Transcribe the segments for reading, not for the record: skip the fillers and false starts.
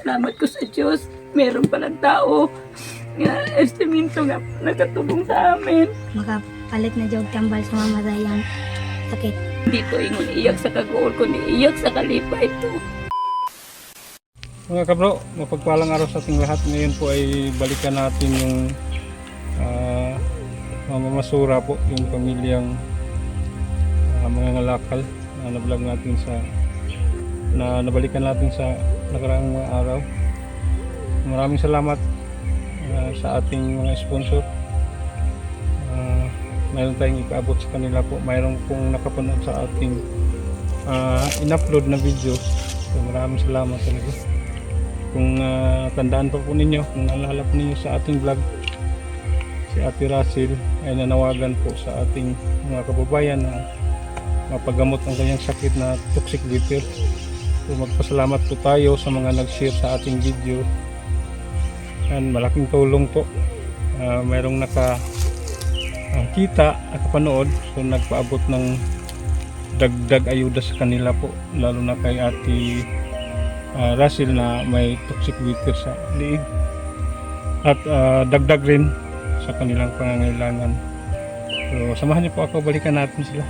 Salamat ko sa Diyos. Meron palang tao nga estiminto nga nakatulong sa amin. Makapalit na jog tambal sa mamatay ang sakit. Dito ingon iyak sa kagool ko, iyak sa kalipa ito. Mga kabro, mapagpalang araw sa ating lahat. Ngayon po ay balikan natin yung mamamasura po, yung pamilyang mga ngalakal na nablog natin na nabalikan natin sa nakaraang mga araw. Maraming salamat sa ating mga sponsor. Mayroon tayong ipaabot sa kanila po. Mayroon pong nakapanood sa ating in-upload na video. So, maraming salamat talaga. Kung tandaan pa po ninyo, kung naalala po ninyo sa ating vlog, si Ate Russell ay nanawagan po sa ating mga kababayan na mapagamot ang kanyang sakit na toxic liver. So magpasalamat po tayo sa mga nag-share sa ating video. And malaking tulong po. Mayroong nakakita, nakapanood, so nagpaabot ng dagdag ayuda sa kanila po, lalo na kay Ate Russell na may toxic liver sa liig, at dagdag rin sa kanilang pangangailangan. So samahan niyo po ako, balikan natin sila.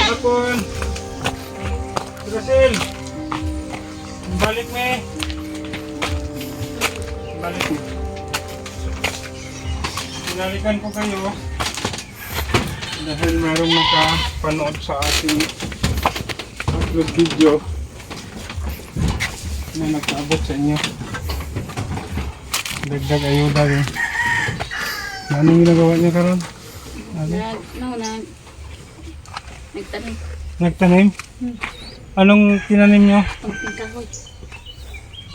Hapon Russell, balik me. Pinalikan ko kayo dahil mayroong nakapanood sa ating upload video na nagpaabot sa inyo. Dagdag ayuda rin. Anong ginagawa niya karon? Nagtanim. Nagtanim? Anong tinanim nyo? Kamuting kahoy.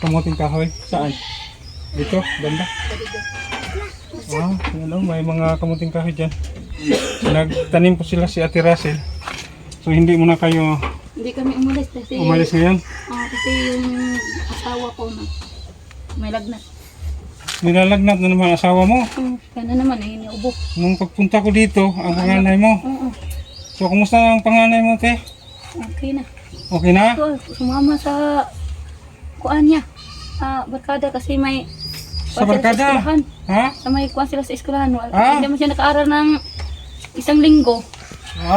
Kamuting kahoy? Saan? Dito? Banda? May mga kamuting kahoy dyan. Nagtanim po sila si Ate Russell. So hindi muna kayo Hindi kami umalis kasi ngayon? Kasi yung asawa ko na may lagnat. Nilalagnat na naman asawa mo. Kaya naman ay iniubo. Nung pagpunta ko dito, ang panganay mo. So kumusta ang panganay mo, te? Okay na. Okay na? So, sumama sa kuan niya. Barkada kasi may Sa barkada? Ha? Sa may kuan sila sa eskwelahan. Hindi mo siya nakaaral ng isang linggo.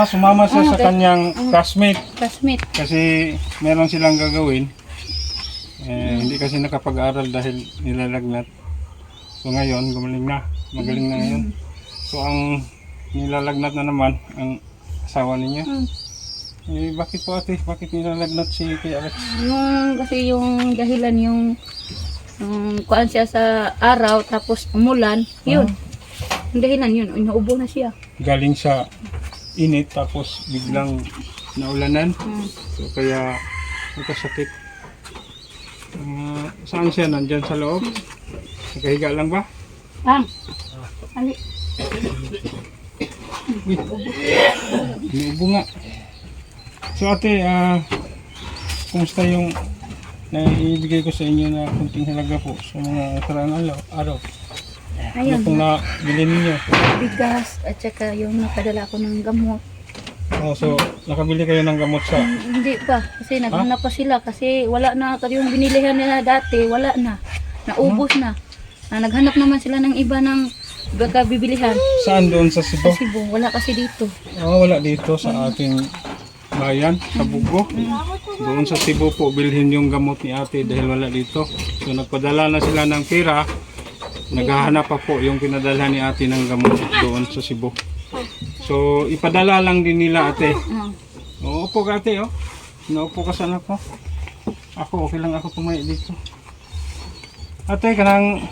Sumama siya sa kanyang classmate. Kasi meron silang gagawin. Hindi kasi nakapag-aral dahil nilalagnat. So ngayon, gumaling na. Magaling na ngayon. So ang nilalagnat na naman ang asawa ninyo. Bakit po, ate? Bakit nilalagnat si Kuya Alex? Kasi yung dahilan yung kuan siya sa araw tapos umulan. Yun. Yung dahilan yun. Inuubo na siya. Galing sa init tapos biglang naulanan. So kaya nagkasakit. Saan siya? Nandyan sa loob? Nakahiga lang ba? Ali. Inuubo nga. So ate, kumusta yung naibigay ko sa inyo na kunting halaga po sa mga nakaraang araw? Ayun. Ano pong nabili ninyo? Bigas at saka yung napadala ko ng gamot. So nakabili kayo ng gamot sa... Hindi pa. Kasi naghanap pa sila. Kasi wala na. Yung binilihan nila dati, wala na. Naubos na. Naghanap naman sila ng iba ng bibilihan. Saan doon sa Cebu? Sa Cebu. Wala kasi dito. Wala dito sa ating bayan, sa Bugo. Doon sa Cebu po bilhin yung gamot ni ate dahil wala dito. So nagpadala na sila ng pera. Naghahanap pa po yung pinadala ni ate ng gamot doon sa Cebu. So, ipadala lang din nila ate. Mm. Uupo ka ate, oh. Naupo ka sa anak ko. Ako, okay lang ako tumayo dito. Ate, kanang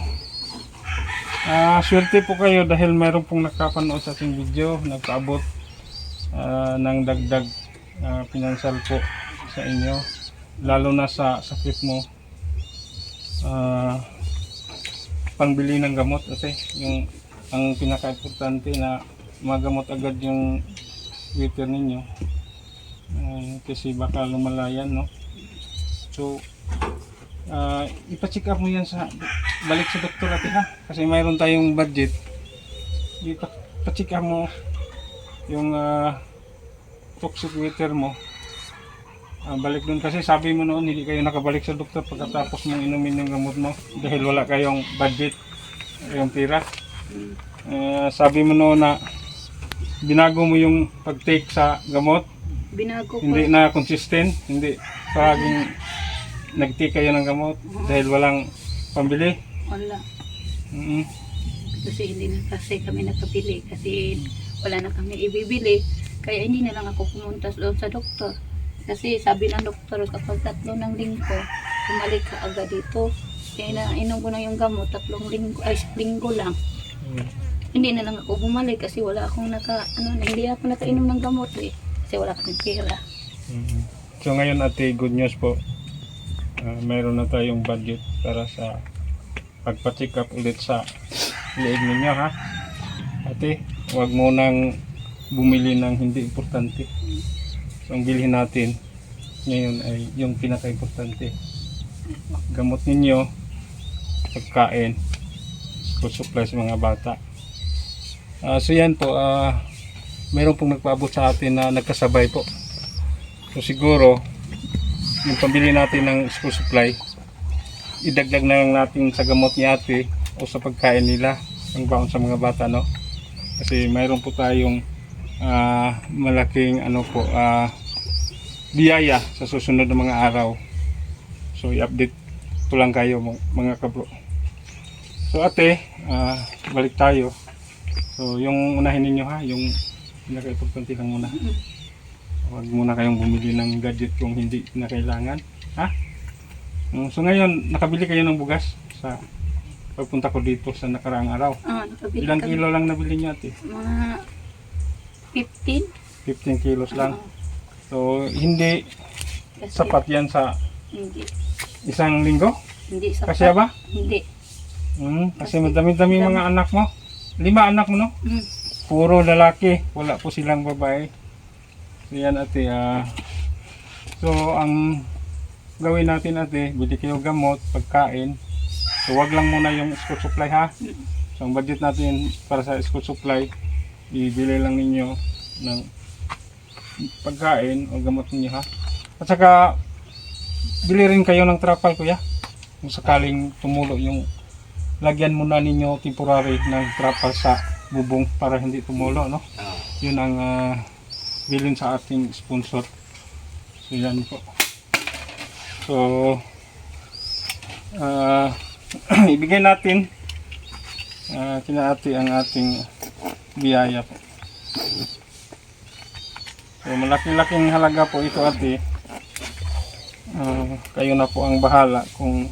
swerte po kayo dahil mayroon pong nakapanood sa ating video, nagpaabot ng dagdag financial po sa inyo. Lalo na sa sakit mo. Pangbili ng gamot ate. Ang pinaka-importante na magamot agad yung waiter ninyo. Kasi baka lumalayan, no? So, ipa-check up mo yan balik sa doktor ate ha. Kasi mayroon tayong budget. Ipa-check up mo yung toxic waiter mo. Balik dun kasi sabi mo noon hindi kayo nakabalik sa doktor pagkatapos mong inumin yung gamot mo dahil wala kayong budget, yung pera. Sabi mo noon na binago mo yung pag-take sa gamot. Binago ko. Hindi na consistent, hindi parang nag-take kayo ng gamot dahil walang pambili. Wala. Mm-hmm. Kasi hindi na kasi kami nakabili kasi wala na kami ibibili. Kaya hindi na lang ako pumunta doon sa doktor. Kasi sabi ng doktor kapag 3 ng linggo, bumalik ka agad dito. Kaya nainom ko na yung gamot, 3 linggo lang. Hindi na lang ako bumalik kasi wala akong hindi ako nakainom ng gamot eh. Kasi wala kaming pera. So ngayon ate, good news po. Mayroon na tayong budget para sa pagpa-check up ulit sa liig ninyo ha. Ate, huwag mo nang bumili ng hindi importante. So ang bilhin natin ngayon ay yung pinaka-importante. Gamot ninyo, pagkain, school supply sa mga bata. So yan po, mayroon pong nagpaabot sa atin na nagkasabay po. So siguro, yung pambili natin ng school supply, idagdag na lang natin sa gamot ni ate o sa pagkain nila, ang baon sa mga bata, no? Kasi mayroon po tayong malaking biyaya sa susunod na mga araw. So i-update ko lang kayo mga kabro. So ate, balik tayo. So yung unahin ninyo ha, yung pinaka-importante lang muna. Huwag muna kayong bumili ng gadget kung hindi na kailangan. Ha? So ngayon, nakabili kayo ng bugas sa pagpunta ko dito sa nakaraang araw. Nakabili Ilang kami. kilo lang nabili niyo ate? Mga 15. 15 kilos lang. So hindi Kasi sapat yan sa Hindi. isang linggo? Hindi sapat. Kasi ba? Hindi. Kasi madami-dami mga anak mo. 5 anak mo, no? Mm. Puro lalaki, wala po silang babae. So yan ate, so ang gawin natin ate, bili kayo gamot, pagkain. So wag lang muna yung school supply ha. So ang budget natin para sa school supply, ibili lang ninyo ng pagkain o gamot ninyo ha. At saka bili rin kayo ng trapal kuya. Kung sakaling tumulo yung lagyan muna ninyo temporary ng trapal sa bubong para hindi tumulo, no? Yun ang bilin sa ating sponsor. So yan po. So ibigay natin kina ate ang ating biyaya po. So malaki-laking halaga po ito ate. Kayo na po ang bahala kung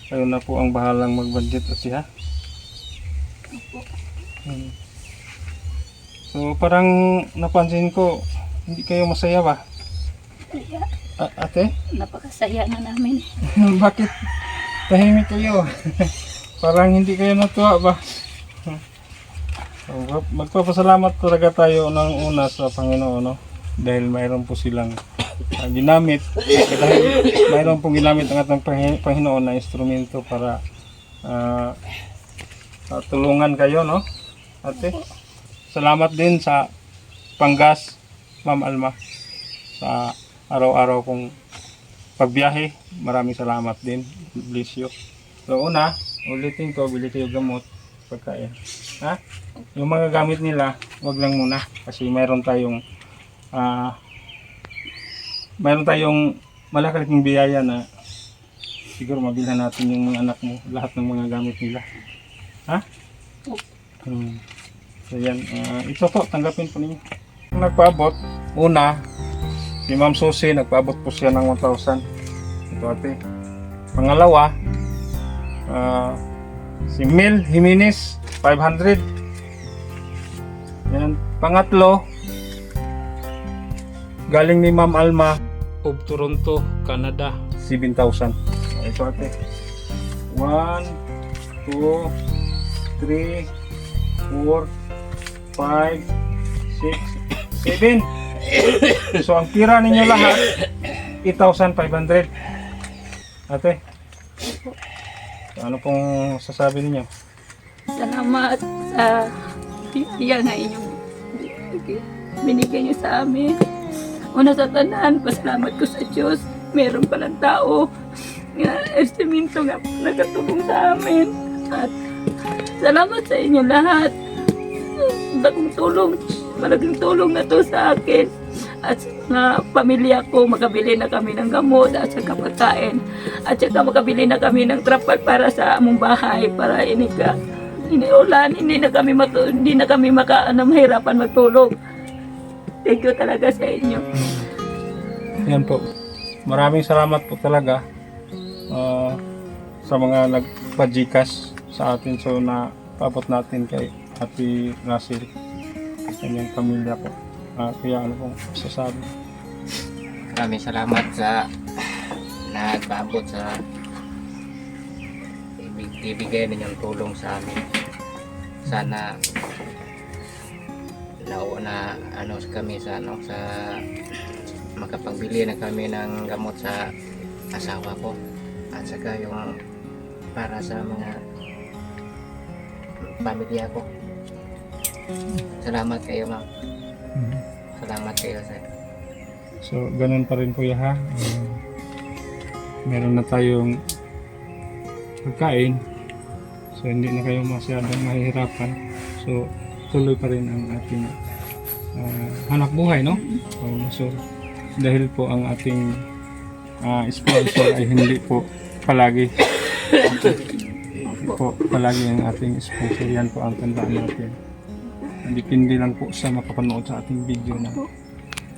kayo na po ang bahalang mag-budget ate ha. So parang napansin ko hindi kayo masaya ba? Kaya, Ate? napakasaya na namin. Bakit tahimik kayo? Parang hindi kayo natuwa ba? So, magpapasalamat talaga tayo ng una sa Panginoon, no? Dahil mayroon po silang ginamit. Dahil mayroon pong ginamit ang ating Panginoon na instrumento para tulungan kayo, no? Ate, salamat din sa panggas, Ma'am Alma, sa araw-araw kong pagbiyahe. Maraming salamat din. Bless you. So una, ulitin ko, bili kayo gamot, pagkain. Ha? Yung mga gamit nila, wag lang muna kasi mayroon tayong malaking biyaya na siguro mabilhan natin yung mga anak mo, lahat ng mga gamit nila. Ha? Opo. So yan, ito po, tanggapin po ninyo. Nagpaabot, una, si Ma'am Susie, nagpaabot po siya ng 1,000. Ito ate. Pangalawa, si Mel Jimenez, 500. Yan. Pangatlo, galing ni Ma'am Alma of Toronto, Canada, 7,000. Ito ate. 1, 2, 3, 4, 5, 6, 7. So ang tira ninyo lahat 8,500. Ate, so, ano pong sasabi ninyo? Salamat sa biyaya na inyong binigay niyo sa amin. Una sa tanan, pasalamat ko sa Diyos. Meron palang tao na estiminto nga nakatulong sa amin. At salamat sa inyo lahat. Malaking tulong na to sa akin. At sa mga pamilya ko, makabili na kami ng gamot at sa kapagkain. At saka makabili na kami ng trapal para sa among bahay, para iniulan, hindi na kami mahirapan magtulog. Thank you talaga sa inyo. Yan po. Maraming salamat po talaga sa mga nagpa-Gcash sa atin. So na paabot natin kay Ate Russell at kanyang pamilya po. Kaya ano pong sasabi? Maraming salamat sa nagpaabot sa ibigay ninyong tulong sa amin. Sana kami sa makapagbili na kami ng gamot sa asawa ko at saka yung para sa mga pamilya ko. Salamat kayo, ma'am. Salamat kayo, sir. So ganun pa rin po ya ha. Meron na tayong pagkain. So hindi na kayo masyadong mahihirapan. So tuloy pa rin ang ating hanap buhay, no? So dahil po ang ating sponsor ay hindi po palagi ang ating sponsor. Yan po ang tandaan natin. Depende lang po sa makapanood sa ating video na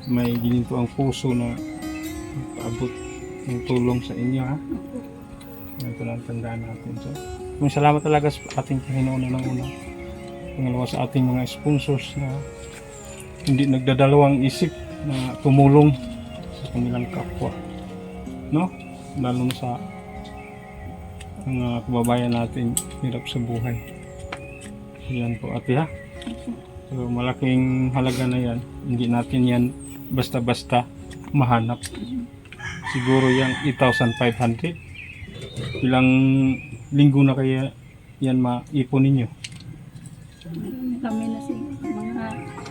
may ginito ang puso na paabot ng tulong sa inyo, ha? Yan po lang tandaan natin. So may salamat talaga sa ating Panginoon ng una. Pangalawa sa ating mga sponsors na hindi nagdadalawang isip na tumulong sa kanilang kapwa, no? Lalo na sa mga kababayan natin hirap sa buhay. Yan po ate, ha. So malaking halaga na yan. Hindi natin yan basta-basta mahanap. Siguro yung 8,500. Ilang linggo na kaya yan maipon ninyo? Kami na mga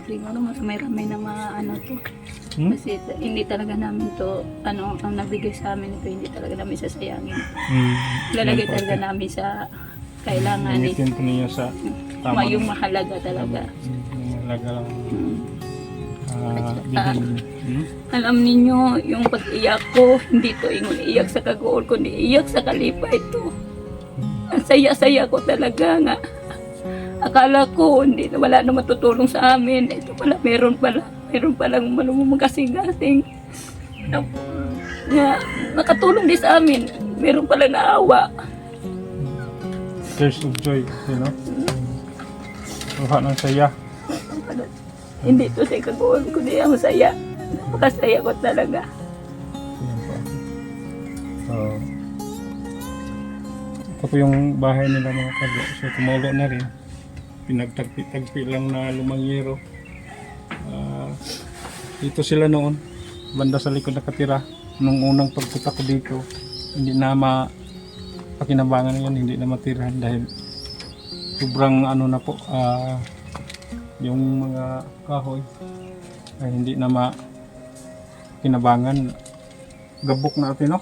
siguro marami na mga to. Kasi hindi talaga namin to, ang nabigay sa amin ito, hindi talaga namin sasayangin. Lalagay talaga namin sa kailangan. Gamitin po ninyo sa tama. Yung mahalaga talaga. Yung mahalaga lang. Bilhin. Alam ninyo, yung pag-iyak ko, hindi to iyak sa kagool, kundi iyak sa kalipay ito. Ang saya-saya ko talaga nga. Akala ko wala na matutulong sa amin. Ito pala, meron palang magkasing-gasing. Nakatulong din sa amin. Meron palang naawa. Tears of joy, you know? Tuha ng saya. Hindi to sa kagoon, kundi ang saya. Napakasaya ko talaga. Ito po yung bahay nila mga kago. So tumulo na rin. Pinagtagpi lang na lumangyero. Dito sila noon. Banda sa likod nakatira. Nung unang pagpunta ko dito, hindi na pakinabangan yan, hindi na matirahan dahil sobrang na po, yung mga kahoy ay hindi na makinabangan. Gabok na ate, no?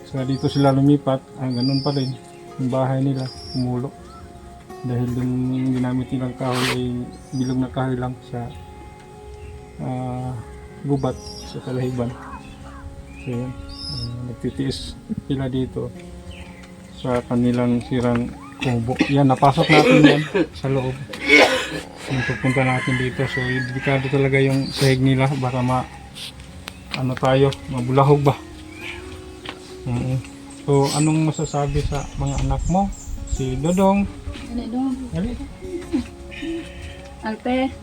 So dito sila lumipat, ganun pa rin yung bahay nila, kumulo. Dahil yung ginamit nilang kahoy ay bilog na kahoy lang sa gubat sa kalahiban. So yun, nagtitiis sila dito. sa kanilang sirang kubo. Yan, napasok natin yan sa loob. Yung pupunta natin dito. So, delikado talaga yung sahig nila. Baka mabulahog ba? So, anong masasabi sa mga anak mo? Si Dodong. Dali dong. Dali. Alpe.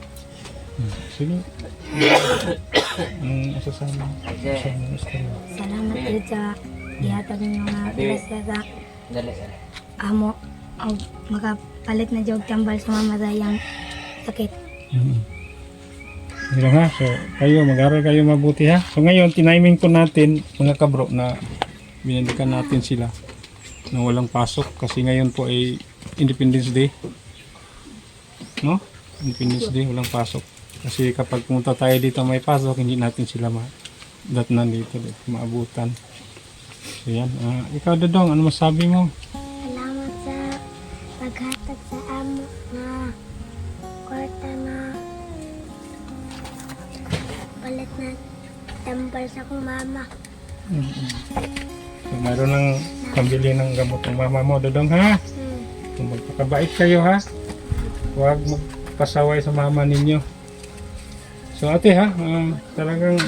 Sige. Anong masasabi? Salamat din sa gihatag ng mga grasya sa Dali. amo o makapalit na jog tambal sa mamadayang sakit. Pero ha, so kayo, mag-aral kayo mabuti ha. So ngayon, tiniming po natin mga kabro na binalikan natin sila na walang pasok kasi ngayon po ay Independence Day. No? Independence Day, walang pasok. Kasi kapag pumunta tayo dito may pasok, hindi natin sila datnan dito, maabutan. So yan, ikaw Dodong, ano masabi mo? Salamat sa paghatag sa amo na kwarta na palit na tambal sa akong mama. So, mayroon ng pambili ng gamot ng mama mo, Dodong ha? So, magpakabait kayo ha? Huwag magpasaway sa mama ninyo. So ate ha, talagang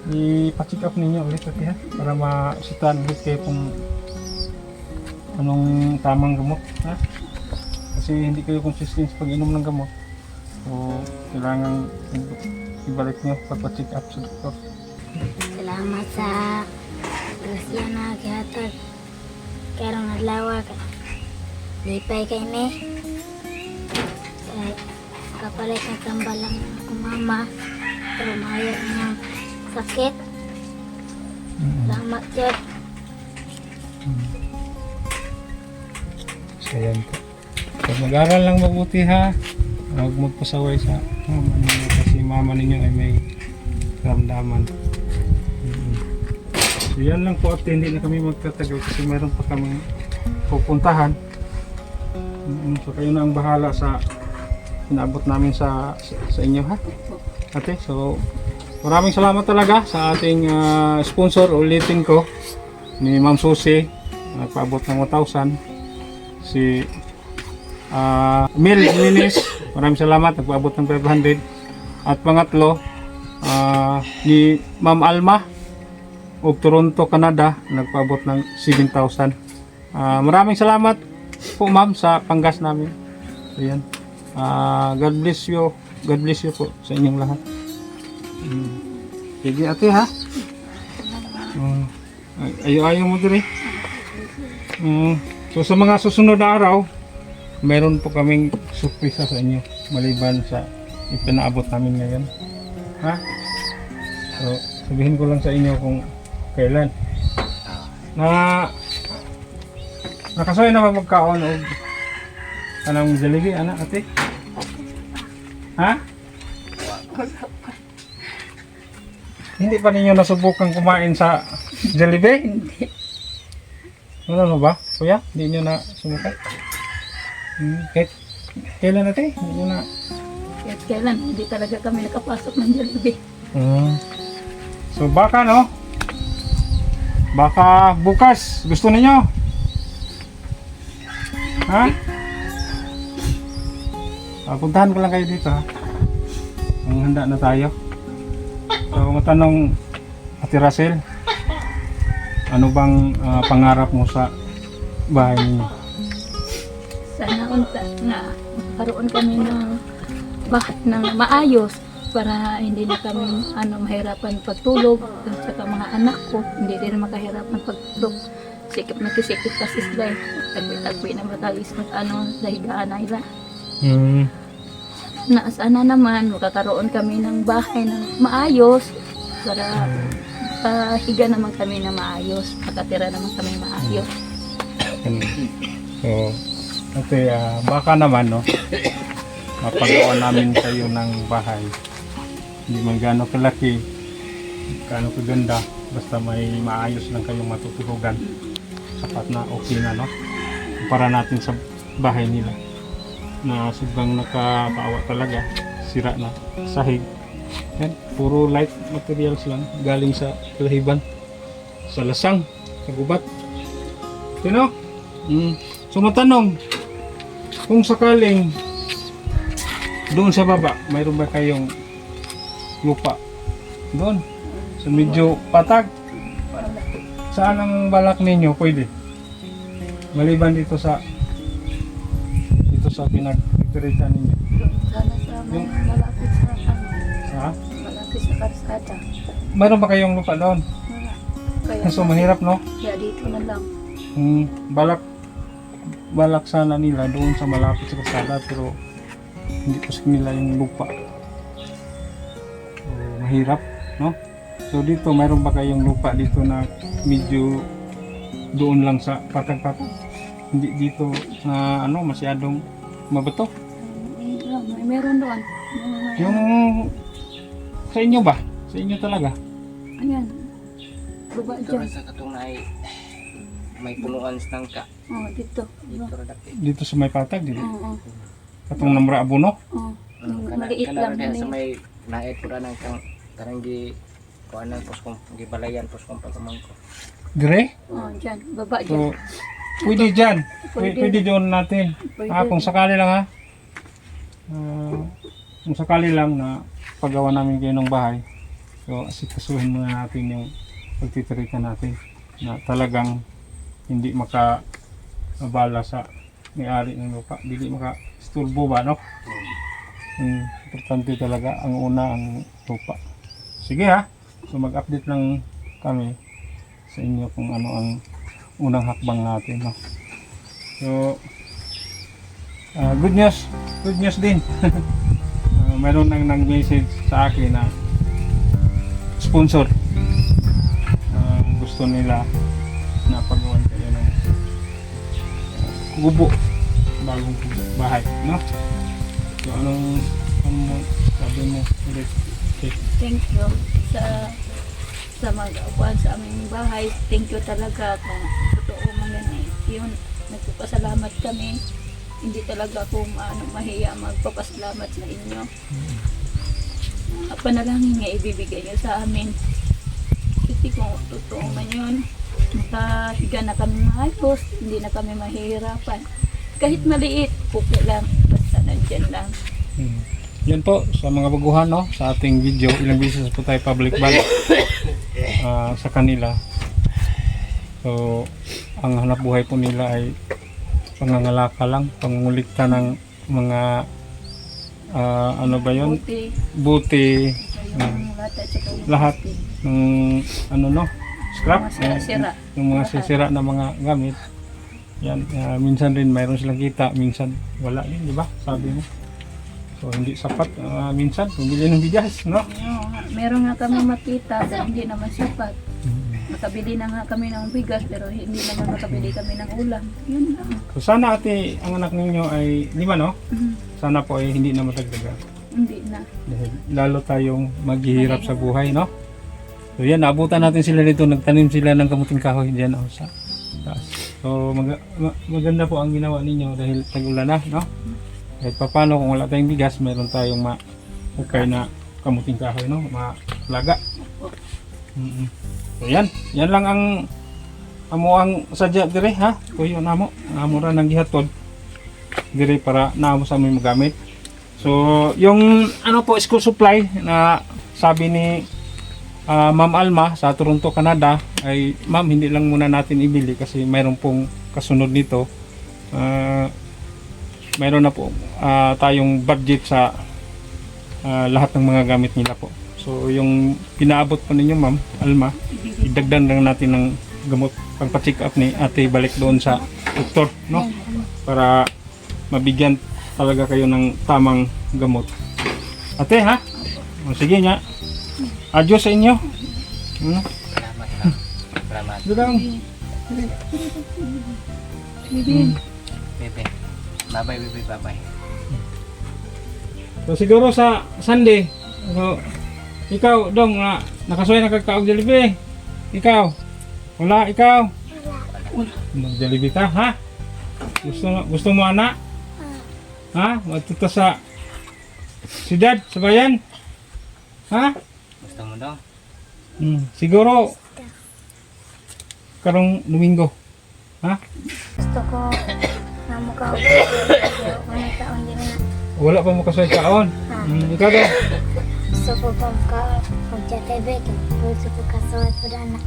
i-check up ninyo ulit ate ha? Para masitan ulit kayo kung anong tamang gamot ha? Kasi hindi kayo consistent sa pag-inom ng gamot. So kailangan ibalik nyo pagpa-check up sa doktor. Salamat sa grasya na gihatag karong adlaw ka lipay kay me kay kapalit na tambal lang akong mama pero maayo niyang sakit. Salamat Jod. So yan po. So mag-aral lang mabuti ha. Huwag magpasaway sa mama ninyo kasi mama ninyo ay may karamdaman. So yan lang po at hindi na kami magtatagal kasi meron pa kami pupuntahan. So kayo na ang bahala sa inaabot namin sa inyo ha. Ate, so maraming salamat talaga sa ating sponsor, ulitin ko, ni Ma'am Susie, nagpaabot ng 1,000. Si Mil Minis, maraming salamat, nagpaabot ng 500. At pangatlo, ni Ma'am Alma of Toronto, Canada, nagpaabot ng 7,000. Maraming salamat po ma'am sa panggas namin. Ayan. God bless you. God bless you po sa inyong lahat. Sige ate ha. Ayaw mo dire. So sa mga susunod na araw, meron po kaming surpresa sa inyo maliban sa ipinaabot namin ngayon. Ha? So sabihin ko lang sa inyo kung kailan. Nakasoy na magkaon og kanang Jollibee ana ate? Ha? Hindi pa ninyo nasubukan kumain sa Jollibee? Hindi. Ano ba? Kuya, hindi nyo na sumukat? Kailan ate? Hindi nyo na... Kahit kailan, hindi talaga kami nakapasok ng Jollibee. So baka no? Baka bukas gusto niyo? Ha? Puntahan ko lang kayo dito ha. Ang handa na tayo. So matanong Ate Rachel, ano bang pangarap mo sa bahay niyo? Sana unta na magkaroon kami ng bahay ng maayos para hindi na kami mahirapan pagtulog at saka mga anak ko hindi din makahirapan pagtulog. Sikip kasi sila tagbi-tagbi na matalis dahigaan na ila. Sana naman makakaroon kami ng bahay ng maayos para higa naman kami na maayos, makatira naman kami maayos. So, ate, baka naman no, mapagawa namin kayo ng bahay. Hindi man gaano kalaki, gaano kaganda, basta may maayos lang kayong matutulugan. Sapat na okay na no, para natin sa bahay nila na sobrang nakapaawa talaga, sira na sahig. Yan, puro light materials lang galing sa lahiban, sa lasang, sa gubat. Sino? So matanong, kung sakaling doon sa baba, mayroon ba kayong lupa? Doon? So medyo patag? Saan ang balak ninyo? Pwede. Maliban dito sa pinag-picturean ninyo. Sana sa mga malapit sa Ha? malapit sa karsada. Mayroon ba kayong lupa doon? Wala. Kaya So mahirap, no? kaya dito na lang. Balak sana nila doon sa malapit sa kalsada, pero hindi pa sa kanila yung lupa. So, mahirap, no? So dito, mayroon ba kayong lupa dito na medyo doon lang sa patag-patag? Hindi dito na masyadong mabato? Meron doon. Yung sa inyo ba? Sa inyo talaga? Ayan. Luba Ito dyan. sa katunay, may punuan sa tangka. Oh, dito. Dito ra dati. Dito sa may patag, dito. Oo. Katong namra abono? Oo. Maliit lang Kana na sa yun. may naet ko na ng karang gi kuanan poskong gibalayan poskong pagkamangko. Dire? Oh, dyan. Baba dyan. So, pwede dyan. Pwede. Pwede doon natin. Pwede. Kung sakali lang ha. Kung sakali lang na paggawa namin kayo ng bahay. So, asikasuhin muna natin yung pagtitirita natin. Na talagang hindi maka-abala sa may-ari ng lupa. Hindi maka-isturbo ba, no? Importante talaga ang una ang lupa. Sige ha. So, mag-update lang kami sa inyo kung ano ang unang hakbang natin, no? So, good news din. Mayroon nang nag-message sa akin na sponsor. Gusto nila na paggawan kayo ng kubo, bagong kubo, bahay, no? So, anong sabi mo ulit? Okay. Thank you sa mag-apuan sa aming bahay. Thank you talaga kung totoo man yun. Nagpapasalamat kami. Hindi talaga ako mahiya magpapasalamat sa inyo. Panalangin nga ibibigay niyo sa amin. Kasi kung totoo man yun, makahiga na kami maayos, hindi na kami mahihirapan. Kahit maliit, okay lang. Basta nandyan lang. Yan po sa mga baguhan, no, sa ating video, ilang beses po tayo public ban sa kanila. So ang hanap buhay po nila ay pangangalaka lang, pangungulikta ng mga ano ba yun? Buti. Buti, Yung lata at saka yung lahat buti. ng ano, no, scrap, Mga sira-sira. yung mga sisira na mga gamit. Yan, minsan rin mayroon silang kita, minsan wala din, di ba? Sabi mo. So hindi sapat minsan pumili ng bigas, no? Meron nga kami makita pero hindi naman sapat. Makabili na nga kami ng bigas pero hindi naman makabili kami ng ulam. Yun lang. So sana ate, ang anak ninyo ay 5, no? Mhm. Sana po ay hindi na matagdagan. Hindi na. Dahil lalo tayong maghihirap sa buhay, no? So yan, naabutan natin sila dito, nagtanim sila ng kamuting kahoy diyan sa taas. So maganda po ang ginawa ninyo dahil tag-ulan na, no? Kahit paano kung wala tayong bigas, mayroon tayong okay na kamuting kahoy, no? Malaga. So yan lang ang ang sadya dire, ha? Kuya namo, amura nang gihatod dire para naamo sa aming magamit. So yung ano po, school supply na sabi ni Ma'am Alma sa Toronto, Canada ay ma'am, hindi lang muna natin ibili kasi mayroon pong kasunod nito. Mayroon na po tayong budget sa lahat ng mga gamit nila po. So yung pinaabot po ninyo Ma'am Alma, idagdag lang natin ng gamot pagpa-check up ni ate, balik doon sa doktor, no? Para mabigyan talaga kayo ng tamang gamot. Ate, ha? O, sige nga. Adios sa inyo. Ano? Salamat lang. Salamat. Bilang. Bebe. Bye-bye, bebe. Bye-bye. So siguro sa Sunday, so, ikaw dong nakasuway na kagkaog Jollibee. Ikaw. Wala, ikaw. Mag-Jollibee ka, ha? Gusto mo anak? Ha? Matuto sa siyudad, sa bayan? Ha? Gusto mo daw? Siguro karong Domingo. Ha? Gusto ko na mukha ko. Ano taon din na. Wala pa mo kasay kaon. Ikaw daw? Gusto ko pag-jatay beto. Gusto ko kasuwat po na.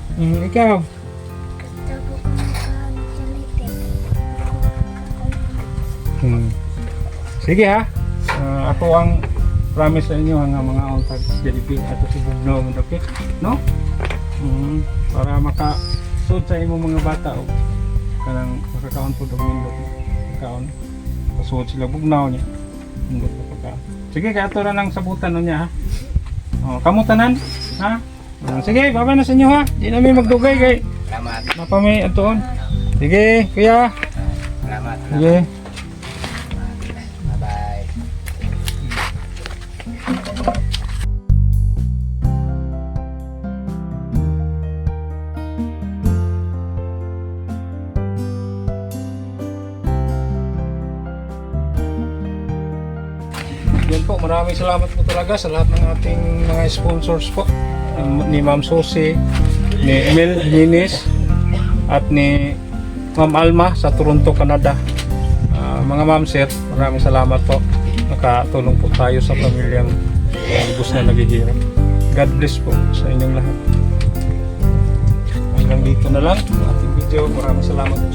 Ikaw? Gusto ko maka-jalite. Sige ha. Ako ang promise sa inyo nga mga untag Jollibee ato si Bugnaw okay? No? Para makasud sa imo mga bata o kanang makakaon po og nindot. Kaon. Pasud sila Bugnaw niya. Nindot pa pagka. Sige kay ato ra nang sabutan niya ha. Kamo tanan ha? Sige, baba na sa inyo ha. Di namin magdugay kay Salamat. napamay atoon. Sige, kuya. Salamat. Sige. Bye-bye. Yan po, maraming salamat po talaga sa lahat ng ating mga sponsors po. Ni Ma'am Susie, ni Emil Jimenez, at ni Ma'am Alma sa Toronto, Canada. Mga ma'am sir, maraming salamat po. Nakatulong po tayo sa pamilyang lubos na naghihirap. God bless po sa inyong lahat. Hanggang dito na lang ang ating video. Maraming salamat po.